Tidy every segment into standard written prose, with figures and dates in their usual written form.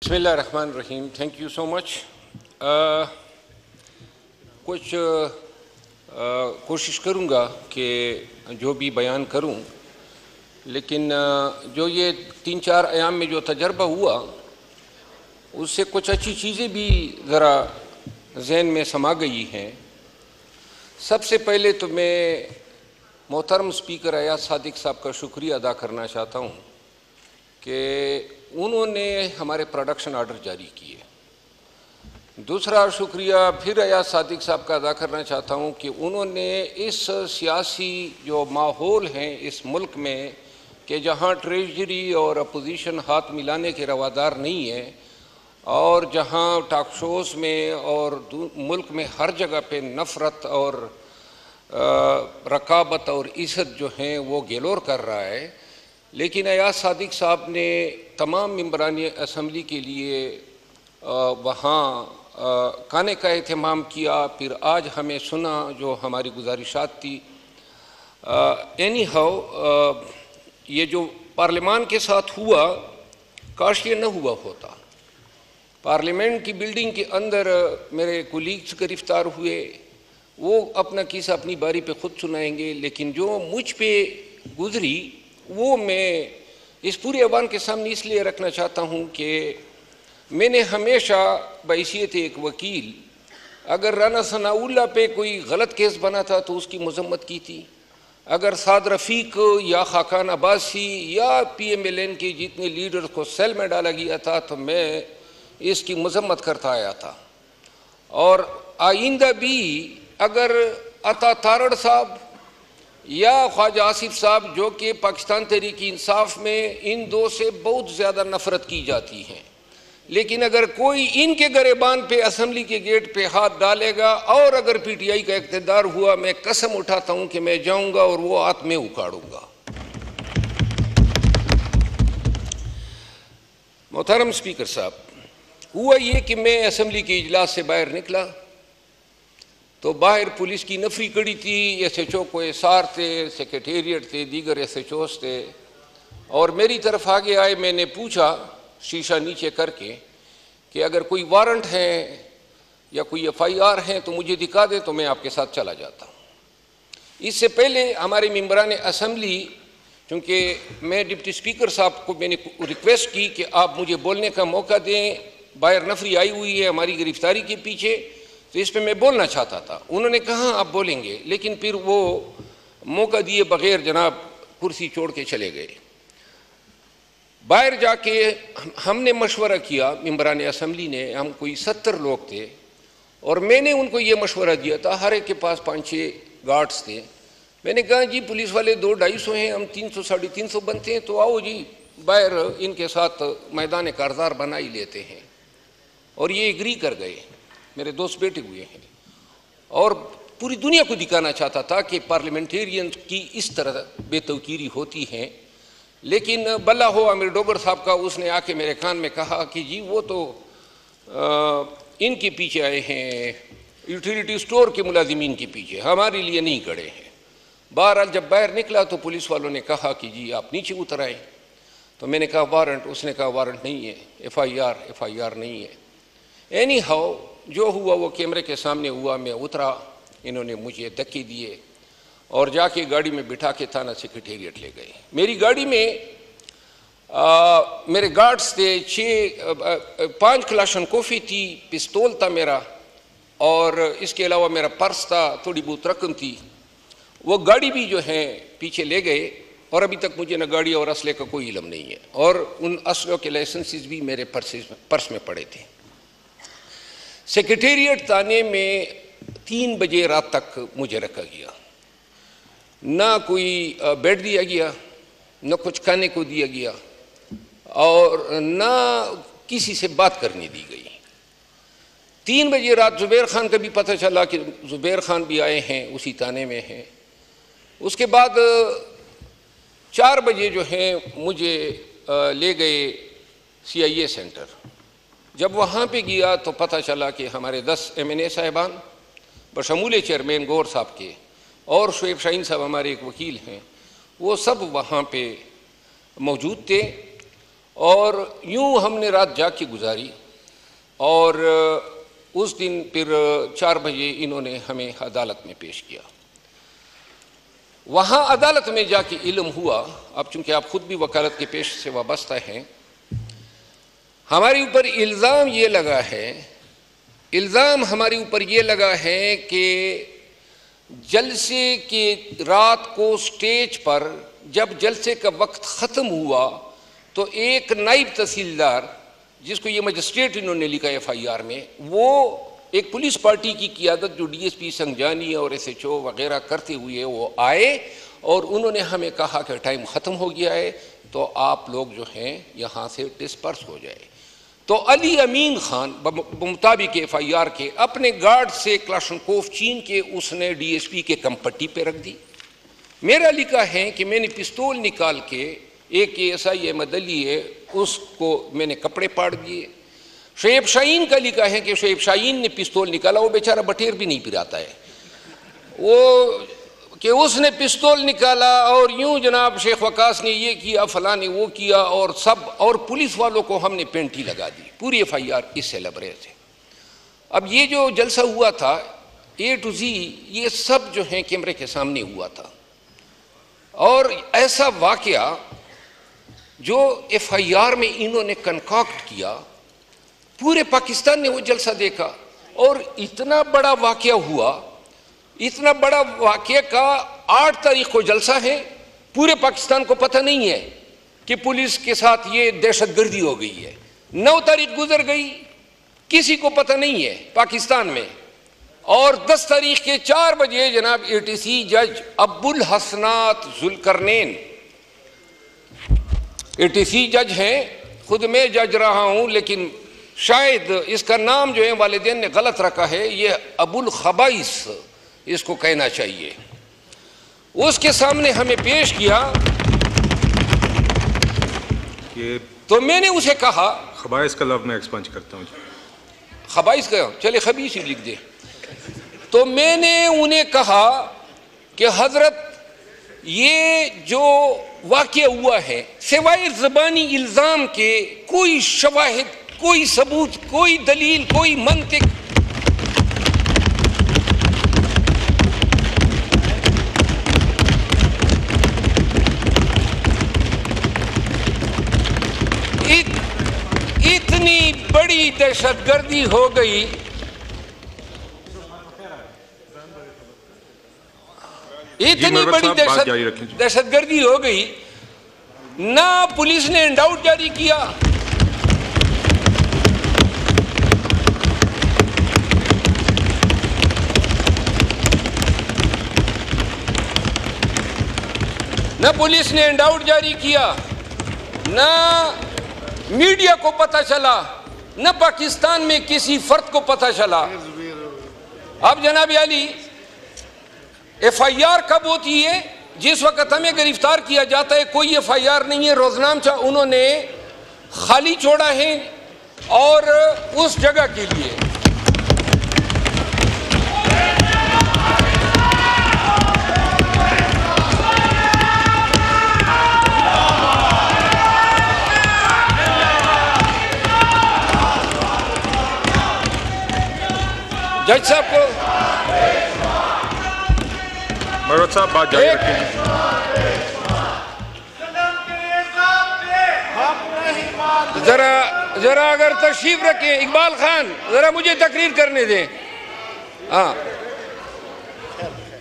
बिस्मिल्लाहिर्रहमानिर्रहीम। Thank you so much. कुछ कोशिश करूँगा कि जो भी बयान करूँ, लेकिन जो ये 3-4 अयाम में जो तजर्बा हुआ उससे कुछ अच्छी चीज़ें भी ज़रा जहन में समा गई हैं। सबसे पहले तो मैं मोहतरम स्पीकर अयाज सादिक साहब का शुक्रिया अदा करना चाहता हूँ कि उन्होंने हमारे प्रोडक्शन आर्डर जारी किए। दूसरा शुक्रिया फिर अयाज सादिक साहब का अदा करना चाहता हूँ कि उन्होंने इस सियासी जो माहौल है इस मुल्क में कि जहाँ ट्रेजरी और अपोजिशन हाथ मिलाने के रवादार नहीं है और जहाँ टॉक शोज़ में और मुल्क में हर जगह पे नफ़रत और रकाबत और इज़्ज़त जो हैं वो गेलोर कर रहा है, लेकिन अयाज सादिक साहब ने तमाम मेंबरान असम्बली के लिए वहाँ खाने का एहतमाम किया। फिर आज हमें सुना जो हमारी गुजारिशात थी। एनी हाउ ये जो पार्लियामान के साथ हुआ, काश ये न हुआ होता। पार्लियामेंट की बिल्डिंग के अंदर मेरे कोलीग्स गिरफ्तार हुए, वो अपना किस्सा अपनी बारी पे ख़ुद सुनाएंगे, लेकिन जो मुझ पे गुजरी वो मैं इस पूरे अवाम के सामने इसलिए रखना चाहता हूँ कि मैंने हमेशा बहैसियत एक वकील अगर राना सनाउल्लाह पे कोई गलत केस बना था तो उसकी मजम्मत की थी। अगर साद रफ़ीक या खाकान अब्बासी या PMLN के जितने लीडर्स को सेल में डाला गया था तो मैं इसकी मजम्मत करता आया था। और आइंदा भी अगर अता तारड़ साहब या ख्वाजा आसिफ साहब जो कि पाकिस्तान तहरीक इंसाफ में इन दो से बहुत ज़्यादा नफ़रत की जाती है, लेकिन अगर कोई इनके गरेबान पे असम्बली के गेट पे हाथ डालेगा और अगर PTI का इक़्तिदार हुआ, मैं कसम उठाता हूँ कि मैं जाऊँगा और वो हाथ में उखाड़ूँगा। मोहतरम स्पीकर साहब, हुआ ये कि मैं असम्बली के इजलास से बाहर निकला तो बाहर पुलिस की नफरी कड़ी थी, SHO को SR थे, सेक्रेटेरिएट थे, दीगर SHOs थे और मेरी तरफ आगे आए। मैंने पूछा शीशा नीचे करके कि अगर कोई वारंट है या कोई FIR है तो मुझे दिखा दे तो मैं आपके साथ चला जाता हूँ। इससे पहले हमारे मेंबरान असम्बली, चूँकि मैं डिप्टी स्पीकर साहब को मैंने रिक्वेस्ट की कि आप मुझे बोलने का मौका दें, बाहर नफरी आई हुई है हमारी गिरफ्तारी के पीछे, तो इस पर मैं बोलना चाहता था। उन्होंने कहा आप बोलेंगे, लेकिन फिर वो मौका दिए बगैर जनाब कुर्सी छोड़ के चले गए। बाहर जाके हमने मशवरा किया, मेंबरान असम्बली ने, हम कोई 70 लोग थे और मैंने उनको ये मशवरा दिया था, हर एक के पास 5-6 गार्ड्स थे। मैंने कहा जी पुलिस वाले 200-250 हैं, हम 300-350 बनते हैं, तो आओ जी बाहर इनके साथ मैदान कारज़ार बना ही लेते हैं। और ये एग्री कर गए। मेरे दोस्त बैठे हुए हैं और पूरी दुनिया को दिखाना चाहता था कि पार्लियामेंटेरियन की इस तरह बेतौकीरी होती है। लेकिन बल्ला हो आमिर डोगर साहब का, उसने आके मेरे कान में कहा कि जी वो तो इनके पीछे आए हैं, यूटिलिटी स्टोर के मुलाजिमीन के पीछे, हमारे लिए नहीं खड़े हैं। बहरहाल जब बाहर निकला तो पुलिस वालों ने कहा कि जी आप नीचे उतर आए। तो मैंने कहा वारंट, उसने कहा वारंट नहीं है, FIR नहीं है। एनी हाउ जो हुआ वो कैमरे के सामने हुआ। मैं उतरा, इन्होंने मुझे धक्के दिए और जाके गाड़ी में बिठा के थाना सेक्रेटेरिएट ले गए। मेरी गाड़ी में मेरे गार्ड्स थे, 5 क्लाशन कॉफ़ी थी, पिस्तौल था मेरा और इसके अलावा मेरा पर्स था, थोड़ी बहुत रकम थी। वो गाड़ी भी जो है पीछे ले गए और अभी तक मुझे न गाड़ी और असले का कोई इल्म नहीं है और उन असलों के लाइसेंसेस भी मेरे पर्स में पड़े थे। सेक्रेटेरिएट थाने में 3 बजे रात तक मुझे रखा गया। ना कोई बेड दिया गया, न कुछ खाने को दिया गया और ना किसी से बात करने दी गई। 3 बजे रात ज़ुबैर खान का भी पता चला कि ज़ुबैर खान भी आए हैं, उसी थाने में हैं। उसके बाद 4 बजे जो है मुझे ले गए CIA सेंटर। जब वहाँ पे गया तो पता चला कि हमारे 10 MNA साहिबान बशमूल चेयरमैन गौर साहब के और शुएब शाहीन साहब हमारे एक वकील हैं, वो सब वहाँ पे मौजूद थे और यूं हमने रात जाग के गुजारी। और उस दिन फिर 4 बजे इन्होंने हमें अदालत में पेश किया। वहाँ अदालत में जाके इल्म हुआ, अब चूंकि आप खुद भी वकालत के पेश से वाबस्ता हैं, हमारे ऊपर इल्ज़ाम ये लगा है, इल्ज़ाम हमारे ऊपर ये लगा है कि जलसे के रात को स्टेज पर जब जलसे का वक्त ख़त्म हुआ तो एक नायब तहसीलदार, जिसको ये मजिस्ट्रेट इन्होंने लिखा FIR में, वो एक पुलिस पार्टी की क़ियादत जो DSP संजानी और SHO वगैरह करते हुए वो आए और उन्होंने हमें कहा कि टाइम ख़त्म हो गया है तो आप लोग जो हैं यहाँ से डिस्पर्स हो जाए। तो अली अमीन खान मुताबिक FIR के अपने गार्ड से क्लाशनकोफ छीन के उसने DSP के कमपट्टी पे रख दी। मेरा लिखा है कि मैंने पिस्तौल निकाल के एक ASI अहमद अली है उसको मैंने कपड़े पाड़ दिए। शुएब शाहीन का लिखा है कि शुएब शाहीन ने पिस्तौल निकाला, वो बेचारा बटेर भी नहीं पिराता है, वो कि उसने पिस्तौल निकाला और यूं जनाब शेख वकास ने ये किया, फलां ने वो किया और सब, और पुलिस वालों को हमने पेंटी लगा दी। पूरी FIR इससे लबरे थे। अब ये जो जलसा हुआ था A to Z ये सब जो है कैमरे के सामने हुआ था और ऐसा वाकया जो FIR में इन्होंने कंकॉक्ट किया, पूरे पाकिस्तान ने वो जलसा देखा और इतना बड़ा वाकया हुआ, इतना बड़ा वाकये का 8 तारीख को जलसा है, पूरे पाकिस्तान को पता नहीं है कि पुलिस के साथ ये दहशतगर्दी हो गई है। 9 तारीख गुजर गई, किसी को पता नहीं है पाकिस्तान में, और 10 तारीख के 4 बजे जनाब ATC जज अब्बुल हसनात जुल्करनैन, ATC जज हैं, खुद मैं जज रहा हूँ लेकिन शायद इसका नाम जो है वालिदैन ने गलत रखा है, ये अबुल खबाइस इसको कहना चाहिए। उसके सामने हमें पेश किया ये तो मैंने उसे कहा, खबाइस का लफ्ज़ मैं एक्सपंज करता हूँ, खबाइस का चले खबीस ही लिख दे। तो मैंने उन्हें कहा कि हजरत ये जो वाक़या हुआ है सिवाय ज़बानी इल्ज़ाम के कोई शवाहिद, कोई सबूत, कोई दलील, कोई मंतिक इतनी बड़ी दहशतगर्दी हो गई, इतनी बड़ी दहशतगर्दी हो गई, ना पुलिस ने इंडाउट जारी किया, न पुलिस ने इंडाउट जारी किया, न मीडिया को पता चला, न पाकिस्तान में किसी फर्द को पता चला। अब जनाब अली FIR कब होती है? जिस वक्त हमें गिरफ्तार किया जाता है कोई FIR नहीं है, रोजनामचा उन्होंने खाली छोड़ा है और उस जगह के लिए जज साहब को मरवत साहब बात जारी रखें। जरा अगर तशरीफ रखें इकबाल खान, जरा मुझे तकरीर करने दें। हाँ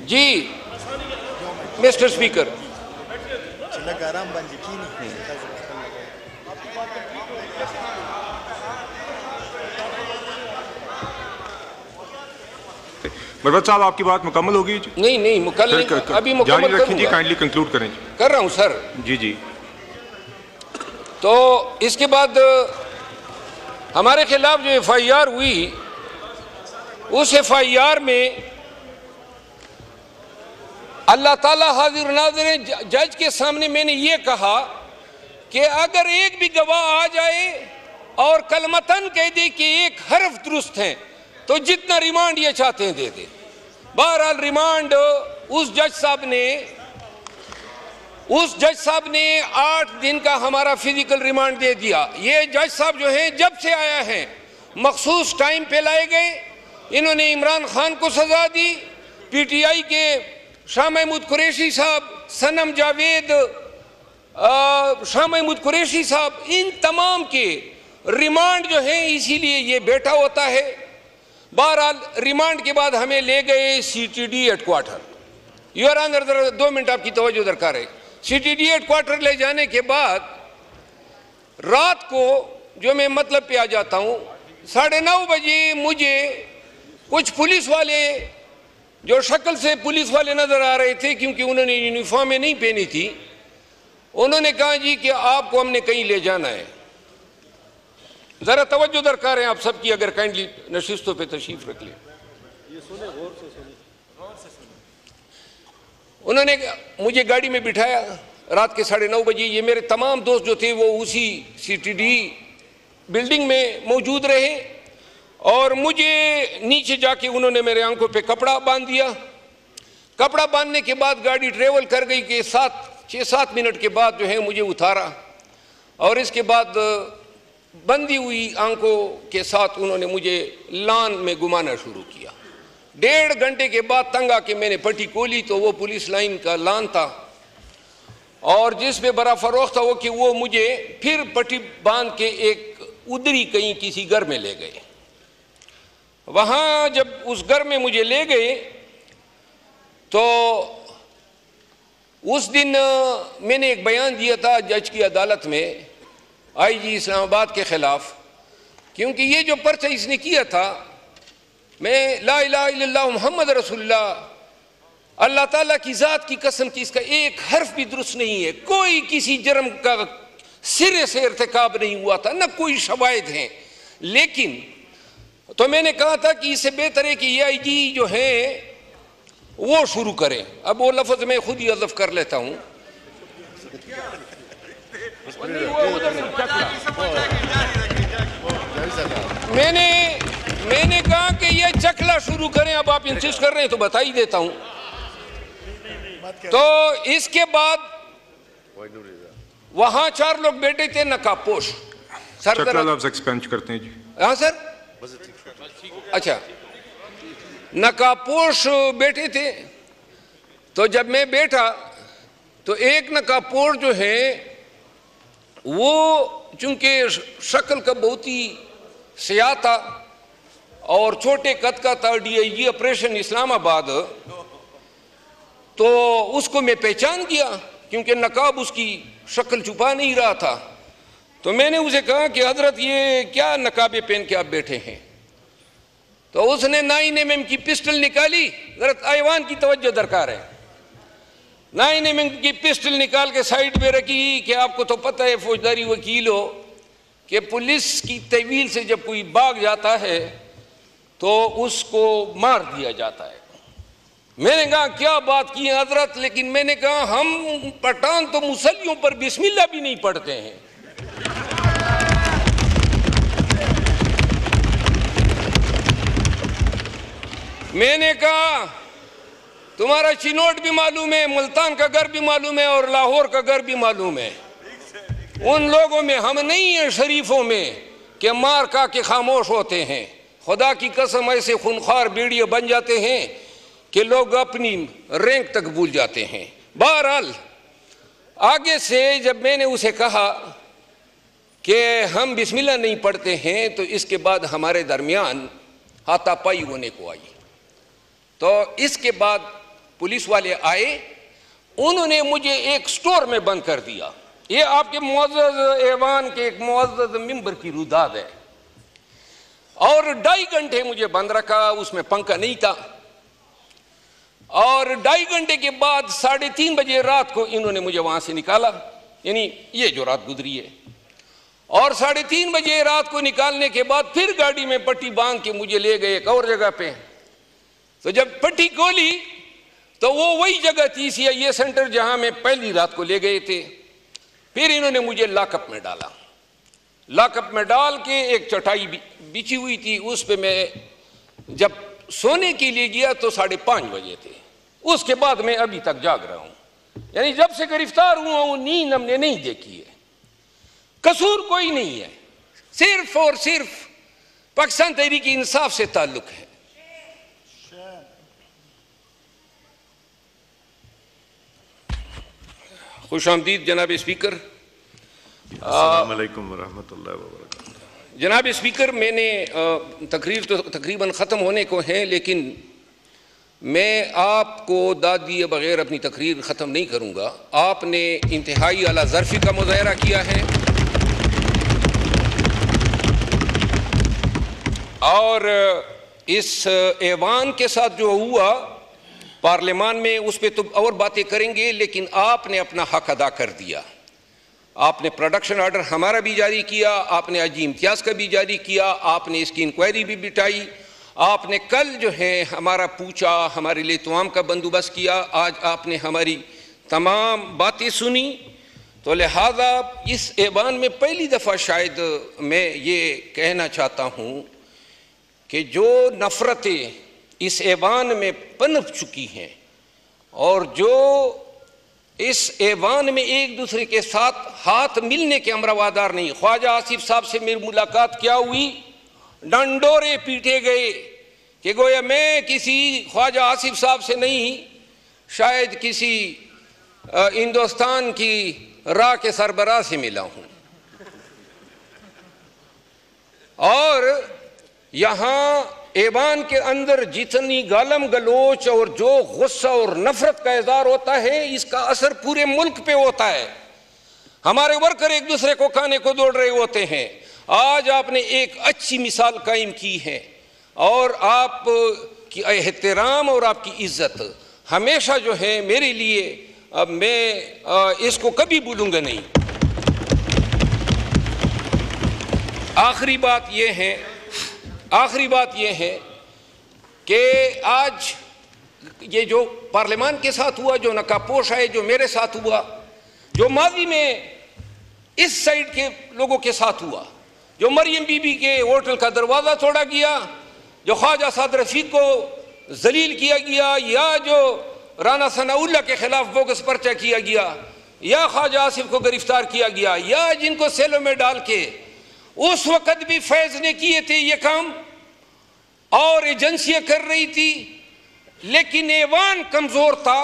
जी मिस्टर स्पीकर। मरवत साहब आपकी बात मुकम्मल होगी? नहीं मुकम्मल अभी मुकम्मल जारी रखें जी, काइंडली कंक्लूड करें। कर रहा हूं सर। जी। तो इसके बाद हमारे खिलाफ जो FIR हुई, उस FIR में अल्लाह ताला हाजिर नाज़िर जज के सामने मैंने ये कहा कि अगर एक भी गवाह आ जाए और कलमतन कह दे कि एक हर्फ दुरुस्त है तो जितना रिमांड ये चाहते हैं दे दे। बहरहाल रिमांड उस जज साहब ने उस जज साहब ने 8 दिन का हमारा फिजिकल रिमांड दे दिया। ये जज साहब जो हैं जब से आया है मखसूस टाइम पे लाए गए। इन्होंने इमरान खान को सजा दी, पीटीआई के शाह महमूद कुरैशी साहब, सनम जावेद, शाह महमूद कुरैशी साहब, इन तमाम के रिमांड जो है, इसीलिए ये बैठा होता है। बहरहाल रिमांड के बाद हमें ले गए CTD headquarter. Your honour 2 minute आपकी तवज्जो दरकार है। सीटीडी हेडक्वार्टर ले जाने के बाद रात को जो मैं मतलब पे आ जाता हूँ, 9:30 बजे मुझे कुछ पुलिस वाले जो शक्ल से पुलिस वाले नजर आ रहे थे, क्योंकि उन्होंने यूनिफॉर्में नहीं पहनी थी, उन्होंने कहा जी कि आपको हमने कहीं ले जाना है। जरा तवज्जो दरकार है आप सबकी, अगर काइंडली नशिस्तों पे तशरीफ रख लें। उन्होंने मुझे गाड़ी में बिठाया रात के 9:30 बजे। ये मेरे तमाम दोस्त जो थे वो उसी सीटीडी बिल्डिंग में मौजूद रहे और मुझे नीचे जाके उन्होंने मेरे आंखों पे कपड़ा बांध दिया। कपड़ा बांधने के बाद गाड़ी ट्रेवल कर गई कि 6-7 मिनट के बाद जो है मुझे उतारा और इसके बाद बंदी हुई आंखों के साथ उन्होंने मुझे लान में घुमाना शुरू किया। 1.5 घंटे के बाद तंग आके मैंने पट्टी खोली तो वो पुलिस लाइन का लान था और जिस पे बड़ा फरोख था वो कि वो मुझे फिर पट्टी बांध के एक उधरी कहीं किसी घर में ले गए। वहाँ जब उस घर में मुझे ले गए तो उस दिन मैंने एक बयान दिया था जज की अदालत में, आईजी इस्लामाबाद के ख़िलाफ़, क्योंकि ये जो पर्चा इसने किया था, मैं ला इलाहा इल्लल्लाह मुहम्मद रसूलुल्लाह, अल्लाह ताला की ज़ात की कसम की इसका एक हर्फ भी दुरुस्त नहीं है। कोई किसी जुर्म का सिरे से इर्तिकाब नहीं हुआ था, न कोई शवाहिद हैं। लेकिन तो मैंने कहा था कि इससे बेहतर है कि ये आईजी जो है वो शुरू करें। अब वो लफ्ज़ मैं खुद ही हज़फ कर लेता हूँ। मैंने कहा कि ये चकला शुरू करें। अब आप इंसिस्ट कर रहे हैं तो बता ही देता हूँ। तो इसके बाद वहां 4 लोग बैठे थे नकाबपोश। चकला लफ्ज़ एक्सपेंड करते हैं जी। हाँ सर, अच्छा, नकाबपोश बैठे थे। तो जब मैं बैठा तो एक नकाबपोश जो है वो चूंकि शक्ल का बहुत ही सियाह था और छोटे कद का था, डीआईजी ऑपरेशन इस्लामाबाद, तो उसको मैं पहचान गया क्योंकि नकाब उसकी शक्ल छुपा नहीं रहा था। तो मैंने उसे कहा कि हजरत ये क्या नकाबे पहन के आप बैठे हैं? तो उसने 9mm की पिस्टल निकाली। जरा ऐवान की तवज्जो दरकार है। 9mm की पिस्टल निकाल के साइड पे रखी कि आपको तो पता है फौजदारी वकील हो कि पुलिस की तहवील से जब कोई भाग जाता है तो उसको मार दिया जाता है। मैंने कहा क्या बात की है हजरत, लेकिन मैंने कहा हम पठान तो मुसल्लियों पर बिस्मिल्लाह भी नहीं पढ़ते हैं। मैंने कहा तुम्हारा चिनोट भी मालूम है, मुल्तान का घर भी मालूम है और लाहौर का घर भी मालूम है। उन लोगों में हम नहीं हैं शरीफों में कि मार का के खामोश होते हैं। खुदा की कसम ऐसे खूनख्वार बीड़िए बन जाते हैं कि लोग अपनी रैंक तक भूल जाते हैं। बहरहाल आगे से जब मैंने उसे कहा कि हम बिस्मिल्लाह नहीं पढ़ते हैं तो इसके बाद हमारे दरमियान हाथापाई होने को आई। तो इसके बाद पुलिस वाले आए, उन्होंने मुझे एक स्टोर में बंद कर दिया। ये आपके मुअज़्ज़ज़ ऐवान के एक मुअज़्ज़ज़ मिंबर की रुदाद है। और 2.5 घंटे मुझे बंद रखा, उसमें पंखा नहीं था। और 2.5 घंटे के बाद 3:30 बजे रात को इन्होंने मुझे वहां से निकाला, यानी ये जो रात गुजरी है। और 3:30 बजे रात को निकालने के बाद फिर गाड़ी में पट्टी बांध के मुझे ले गए एक और जगह पे। तो जब पट्टी खोली तो वो वही जगह थी CIA सेंटर जहां मैं पहली रात को ले गए थे। फिर इन्होंने मुझे लॉकअप में डाला। लॉकअप में डाल के एक चटाई बिछी हुई थी, उस पे मैं जब सोने के लिए गया तो 5:30 बजे थे। उसके बाद मैं अभी तक जाग रहा हूं। यानी जब से गिरफ्तार हुआ हूं नींद हमने नहीं देखी है। कसूर कोई नहीं है, सिर्फ और सिर्फ पाकिस्तान तहरीक इंसाफ से ताल्लुक है। खुश आमदीद जनाब स्पीकर। अस्सलाम वालेकुम व रहमतुल्लाहि व बरकातहू। जनाब स्पीकर, मैंने तकरीर तो तकरीबन ख़त्म होने को है, लेकिन मैं आपको दाद दिए बगैर अपनी तकरीर ख़त्म नहीं करूँगा। आपने इंतहाई आला ज़र्फ़ी का मुज़ाहरा किया है और इस ऐवान के साथ जो हुआ पार्लियामान में उस पर तो और बातें करेंगे, लेकिन आपने अपना हक अदा कर दिया। आपने प्रोडक्शन ऑर्डर हमारा भी जारी किया, आपने अजी इम्तियाज़ का भी जारी किया, आपने इसकी इंक्वायरी भी बिठाई, आपने कल जो है हमारा पूछा, हमारे लिए तमाम का बंदोबस्त किया, आज आपने हमारी तमाम बातें सुनी। तो लिहाजा इस ऐवान में पहली दफ़ा शायद मैं ये कहना चाहता हूँ कि जो नफ़रतें इस ऐवान में पनप चुकी हैं और जो इस ऐवान में एक दूसरे के साथ हाथ मिलने के अमरवादार नहीं। ख्वाजा आसिफ साहब से मेरी मुलाकात क्या हुई, डंडोरे पीटे गए कि गोया मैं किसी ख्वाजा आसिफ साहब से नहीं, शायद किसी हिंदुस्तान की राह के सरबराह से मिला हूँ। और यहाँ ऐवान के अंदर जितनी गालम गलोच और जो गुस्सा और नफरत का इज़हार होता है, इसका असर पूरे मुल्क पे होता है। हमारे वर्कर एक दूसरे को खाने को दौड़ रहे होते हैं। आज आपने एक अच्छी मिसाल कायम की है और आप की एहतराम और आपकी इज्जत हमेशा जो है मेरे लिए, अब मैं इसको कभी भूलूंगा नहीं। आखिरी बात यह है कि आज ये जो पार्लियामान के साथ हुआ, जो नकाबपोश है, जो मेरे साथ हुआ, जो माजी में इस साइड के लोगों के साथ हुआ, जो मरियम बीबी के होटल का दरवाज़ा तोड़ा गया, जो ख्वाजा साद रफीक को जलील किया गया, या जो राना सनाउल्लाह के खिलाफ बोगस पर्चा किया गया, या ख्वाजा आसिफ को गिरफ्तार किया गया, या जिनको सेलों में डाल के उस वक़्त भी फैज़ ने किए थे ये काम और एजेंसियां कर रही थी, लेकिन ऐवान कमज़ोर था,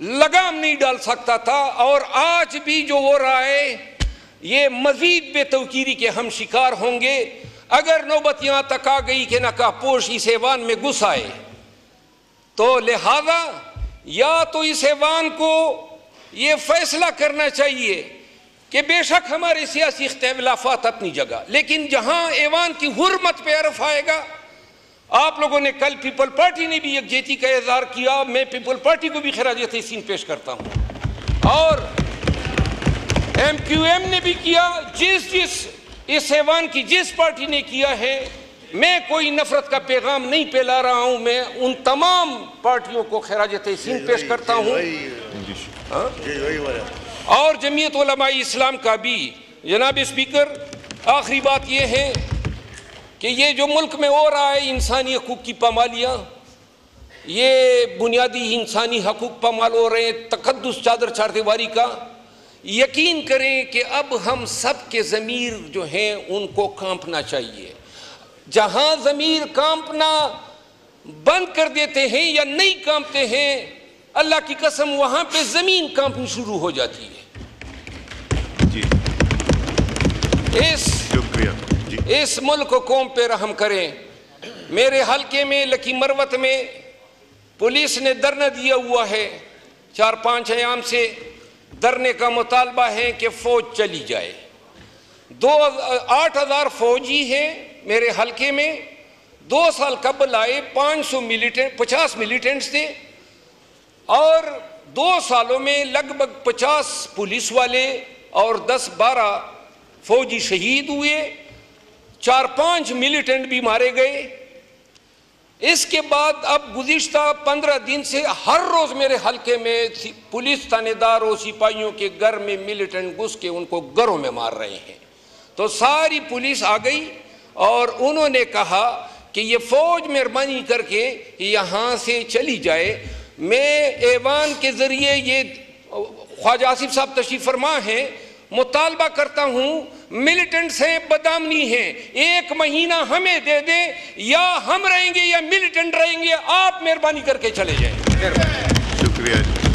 लगाम नहीं डाल सकता था। और आज भी जो हो रहा है ये मज़ीद बेतौकीरी के हम शिकार होंगे अगर नौबत यहाँ तक आ गई कि नकाबपोश इस ऐवान में घुस आए। तो लिहाजा या तो इस ऐवान को ये फैसला करना चाहिए कि बेशक हमारे सियासी इख्तिलाफात अपनी जगह, लेकिन जहाँ ऐवान की हुर्मत पे अर्फ आएगा। आप लोगों ने कल पीपल पार्टी ने भी यकजहती का इज़हार किया, मैं पीपल पार्टी को भी खिराज तहसीन पेश करता हूँ और MQM ने भी किया। जिस इस ऐवान की जिस पार्टी ने किया है, मैं कोई नफरत का पैगाम नहीं फैला रहा हूँ, मैं उन तमाम पार्टियों को खिराज तहसीन पेश करता हूँ और जमीयत उलमा इस्लाम का भी। जनाब स्पीकर, आखिरी बात यह है कि ये जो मुल्क में हो रहा है इंसानी हकूक़ की पामालियाँ, ये बुनियादी इंसानी हकूक़ पामाल हो रहे हैं, तकद्दुस चादर चारदीवारी का, यकीन करें कि अब हम सब के ज़मीर जो हैं उनको कांपना चाहिए। जहाँ ज़मीर कांपना बंद कर देते हैं या नहीं कांपते हैं, अल्लाह की कसम वहाँ पे ज़मीन कांपनी शुरू हो जाती है। इस मुल्क को कौम पे रहम करें। मेरे हलके में लकी मरवत में पुलिस ने धरना दिया हुआ है, 4-5 अयाम से धरने का मुतालबा है कि फ़ौज चली जाए। 8,000 फौजी हैं मेरे हलके में। 2 साल कबल आए 50 मिलिटेंट्स थे और 2 सालों में लगभग 50 पुलिस वाले और 10-12 फौजी शहीद हुए, 4-5 मिलिटेंट भी मारे गए। इसके बाद अब गुज़िश्ता 15 दिन से हर रोज़ मेरे हलके में पुलिस थानेदारों सिपाहियों के घर में मिलिटेंट घुस के उनको घरों में मार रहे हैं। तो सारी पुलिस आ गई और उन्होंने कहा कि ये फ़ौज मेहरबानी करके यहाँ से चली जाए। मैं ऐवान के ज़रिए ये ख्वाजा आसिफ साहब तशरीफ फरमा हैं, मुतालबा करता हूं मिलिटेंट्स हैं, बदामनी हैं, 1 महीना हमें दे दें, या हम रहेंगे या मिलिटेंट रहेंगे, आप मेहरबानी करके चले जाएं। शुक्रिया।